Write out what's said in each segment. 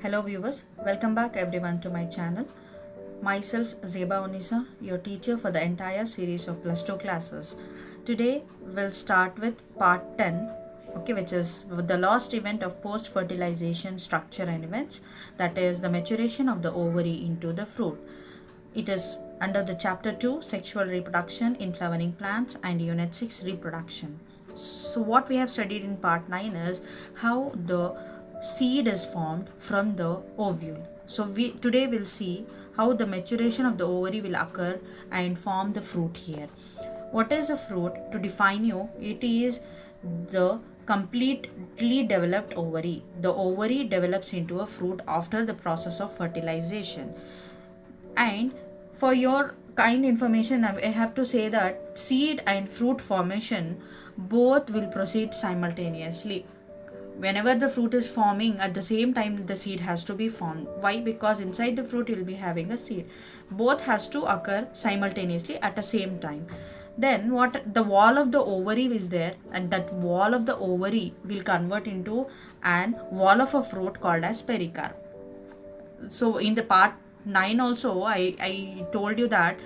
Hello viewers, welcome back everyone to my channel. Myself Zeba Onisa, your teacher for the entire series of plus 2 classes. Today we'll start with part 10, okay, which is the last event of post-fertilization structure and events, that is the maturation of the ovary into the fruit. It is under the chapter 2, sexual reproduction in flowering plants, and unit 6, reproduction. So what we have studied in part 9 is how the seed is formed from the ovule. So today we'll see how the maturation of the ovary will occur and form the fruit here. What is a fruit? To define you, it is the completely developed ovary. The ovary develops into a fruit after the process of fertilization. And for your kind information, I have to say that seed and fruit formation both will proceed simultaneously. Whenever the fruit is forming, at the same time the seed has to be formed. Why? Because inside the fruit you will be having a seed. Both has to occur simultaneously at the same time. Then what the wall of the ovary is there, and that wall of the ovary will convert into an wall of a fruit called as pericarp. So in the part 9 also I told you that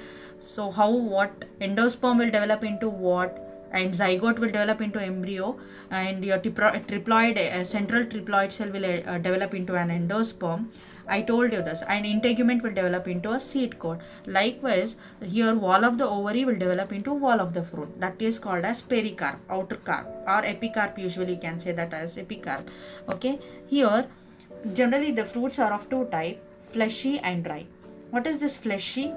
what endosperm will develop into what, and zygote will develop into embryo, and your triploid central triploid cell will develop into an endosperm. I told you this, and integument will develop into a seed coat. Likewise, here wall of the ovary will develop into wall of the fruit, that is called as pericarp, outer carp, or epicarp. Usually you can say that as epicarp. Okay, here generally the fruits are of two types, fleshy and dry. What is this fleshy?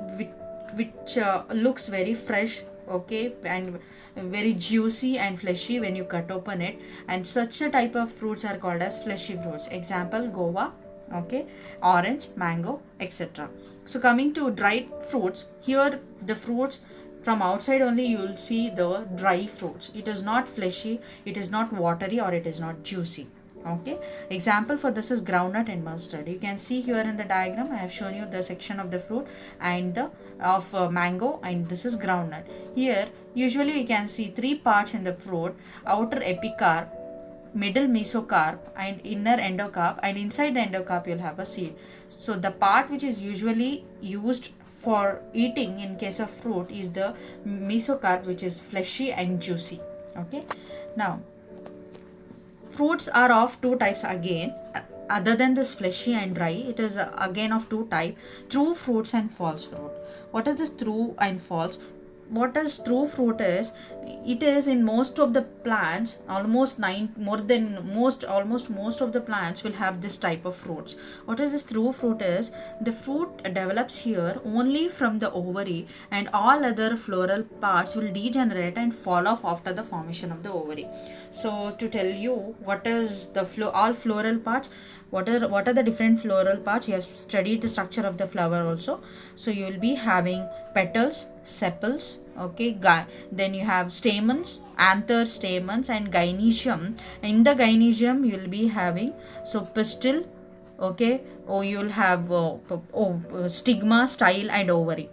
Which looks very fresh, okay, and very juicy and fleshy when you cut open it, and such a type of fruits are called as fleshy fruits. Example, guava, okay, orange, mango, etc. So coming to dried fruits, here the fruits from outside only you will see the dry fruits. It is not fleshy, it is not watery, or it is not juicy. Okay, example for this is groundnut and mustard. You can see here in the diagram I have shown you the section of the fruit and the of mango, and this is groundnut. Here usually you can see three parts in the fruit: outer epicarp, middle mesocarp, and inner endocarp, and inside the endocarp you'll have a seed. So the part which is usually used for eating in case of fruit is the mesocarp, which is fleshy and juicy. Okay, now fruits are of two types again. Other than this fleshy and dry, it is again of two types: true fruits and false fruit. What is this true and false? What is true fruit is, it is in most of the plants, almost most of the plants will have this type of fruits. What is this true fruit is, the fruit develops here only from the ovary, and all other floral parts will degenerate and fall off after the formation of the ovary. So to tell you what is the all floral parts, what are the different floral parts, you have studied the structure of the flower also. So you will be having petals, sepals, okay, then you have stamens, anther stamens, and gynecium. In the gynecium you will be having pistil, okay, or you will have stigma, style, and ovary.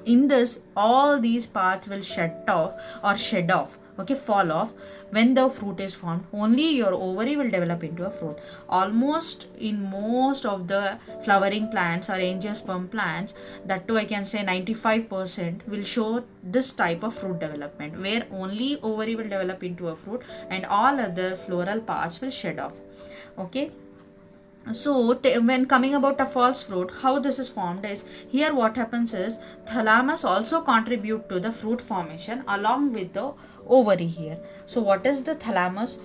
In this, all these parts will shed off, okay, fall off when the fruit is formed. Only your ovary will develop into a fruit. Almost in most of the flowering plants or angiosperm plants, that too I can say 95% will show this type of fruit development, where only ovary will develop into a fruit and all other floral parts will shed off. Okay, so when coming about a false fruit, how this is formed is, here what happens is, thalamus also contribute to the fruit formation along with the ovary here. So what is the thalamus?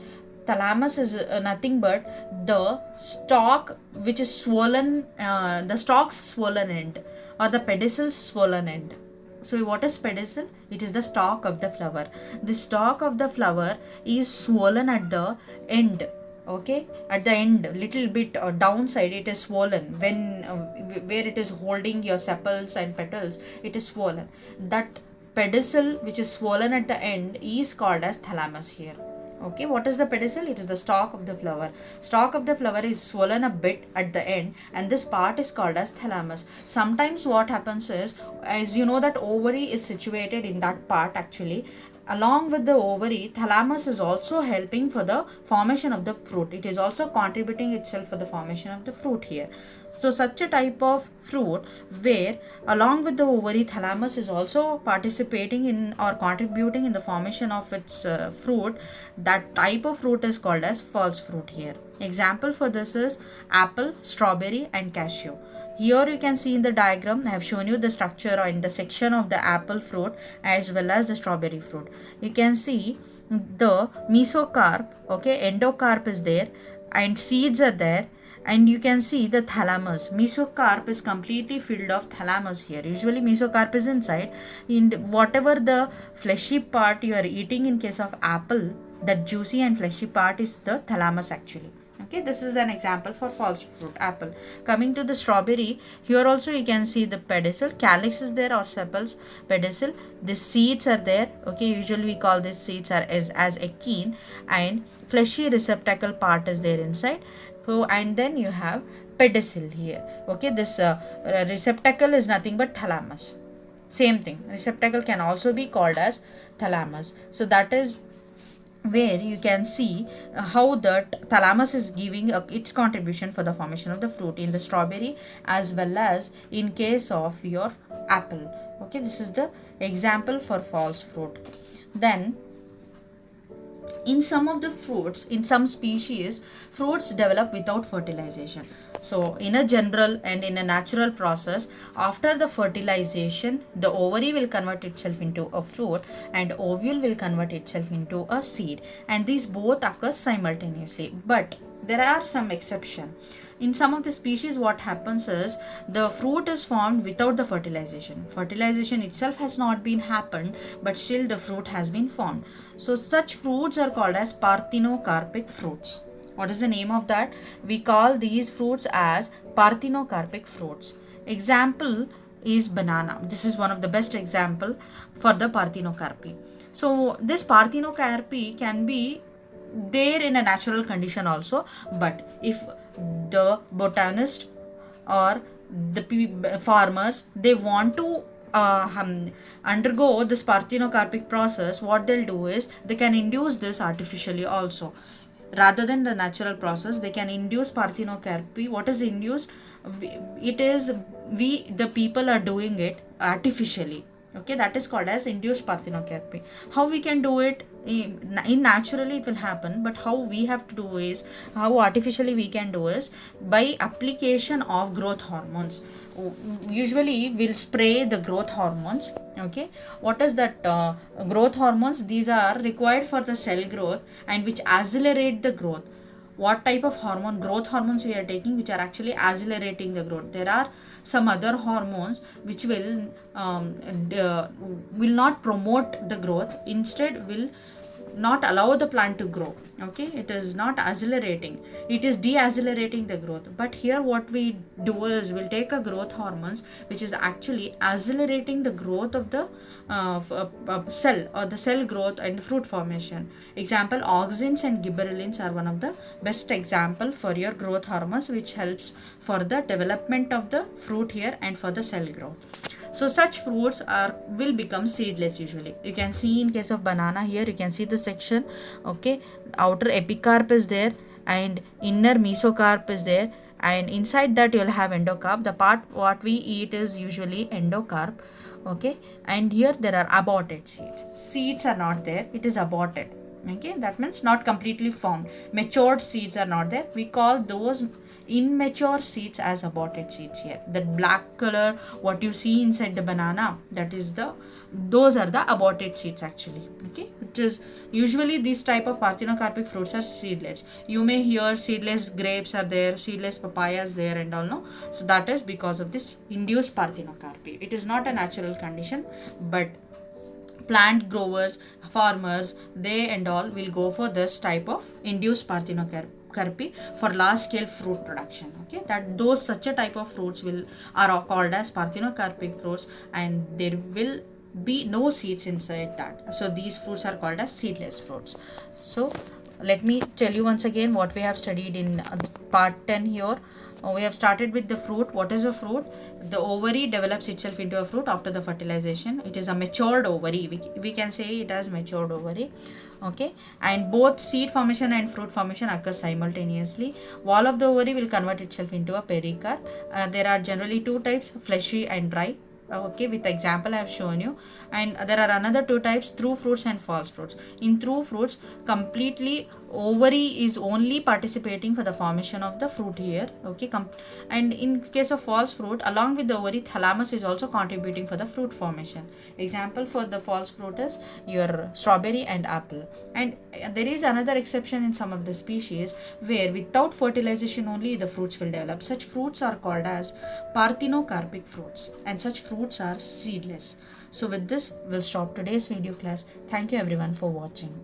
Thalamus is nothing but the stalk which is swollen, the stalk's swollen end, or the pedicel's swollen end. So what is pedicel? It is the stalk of the flower. The stalk of the flower is swollen at the end. Okay, at the end, little bit downside, it is swollen. When where it is holding your sepals and petals, it is swollen. That pedicel which is swollen at the end is called as thalamus here. Okay, what is the pedicel? It is the stalk of the flower. Stalk of the flower is swollen a bit at the end, and this part is called as thalamus. Sometimes what happens is, as you know that ovary is situated in that part actually, along with the ovary, thalamus is also helping for the formation of the fruit. It is also contributing itself for the formation of the fruit here. So such a type of fruit where along with the ovary, thalamus is also participating in or contributing in the formation of its fruit, that type of fruit is called as false fruit here. Example for this is apple, strawberry and cashew. Here you can see in the diagram, I have shown you the structure in the section of the apple fruit as well as the strawberry fruit. You can see the mesocarp, okay, endocarp is there and seeds are there, and you can see the thalamus. Mesocarp is completely filled of thalamus here. Usually mesocarp is inside. In whatever the fleshy part you are eating in case of apple, that juicy and fleshy part is the thalamus actually. Okay, this is an example for false fruit, apple. Coming to the strawberry, here also you can see the pedicel, calyx is there or sepals, pedicel. The seeds are there. Okay, usually we call these seeds as achene, and fleshy receptacle part is there inside. So, and then you have pedicel here. Okay, this receptacle is nothing but thalamus. Same thing, receptacle can also be called as thalamus. So that is where you can see how the thalamus is giving its contribution for the formation of the fruit in the strawberry as well as in case of your apple. Okay, this is the example for false fruit. Then in some of the fruits, in some species, fruits develop without fertilization. So in a general and in a natural process, after the fertilization, the ovary will convert itself into a fruit and ovule will convert itself into a seed, and these both occur simultaneously. But there are some exceptions. In some of the species, what happens is the fruit is formed without the fertilization. Fertilization itself has not been happened, but still the fruit has been formed. So such fruits are called as parthenocarpic fruits. What is the name of that? We call these fruits as parthenocarpic fruits. Example is banana. This is one of the best example for the parthenocarpy. So this parthenocarpy can be there in a natural condition also, but if the botanist or the farmers, they want to undergo this parthenocarpic process, what they'll do is they can induce this artificially also. Rather than the natural process, they can induce parthenocarpy. What is induced? It is the people are doing it artificially. Okay, that is called as induced parthenocarpy. How we can do it? In naturally it will happen, but how we have to do is, how artificially we can do is by application of growth hormones. Usually we'll spray the growth hormones. Okay, what is that growth hormones? These are required for the cell growth and which accelerate the growth. What type of hormone? Growth hormones we are taking which are actually accelerating the growth. There are some other hormones which will not promote the growth, instead will not allow the plant to grow. Okay, it is not accelerating, it is deaccelerating the growth. But here what we do is we'll take a growth hormones which is actually accelerating the growth of the cell or the cell growth and fruit formation. Example, auxins and gibberellins are one of the best example for your growth hormones which helps for the development of the fruit here and for the cell growth. So such fruits will become seedless usually. You can see in case of banana here, you can see the section. Okay, outer epicarp is there and inner mesocarp is there, and inside that you will have endocarp. The part what we eat is usually endocarp. Okay, and here there are aborted seeds. Seeds are not there, it is aborted. Okay, that means not completely formed. Matured seeds are not there. We call those immature seeds as aborted seeds here. The black color what you see inside the banana, that is those are the aborted seeds actually. Okay, which is usually this type of parthenocarpic fruits are seedless. You may hear seedless grapes are there, seedless papayas there and all, no. So that is because of this induced parthenocarpy. It is not a natural condition, but plant growers, farmers, they and all will go for this type of induced parthenocarpy for large scale fruit production. Okay, that those such a type of fruits are called as parthenocarpic fruits, and there will be no seeds inside that. So these fruits are called as seedless fruits. So let me tell you once again what we have studied in part 10 here. We have started with the fruit. What is a fruit? The ovary develops itself into a fruit after the fertilization. It is a matured ovary. We can say it as matured ovary. Okay, and both seed formation and fruit formation occur simultaneously. Wall of the ovary will convert itself into a pericarp. There are generally two types, fleshy and dry. Okay, with example I have shown you. And there are another two types, through fruits and false fruits. In through fruits, completely ovary is only participating for the formation of the fruit here. Okay, and in case of false fruit, along with the ovary, thalamus is also contributing for the fruit formation. Example for the false fruit is your strawberry and apple. And there is another exception in some of the species where without fertilization only the fruits will develop. Such fruits are called as parthenocarpic fruits, and such fruits are seedless. So with this, we'll stop today's video class. Thank you everyone for watching.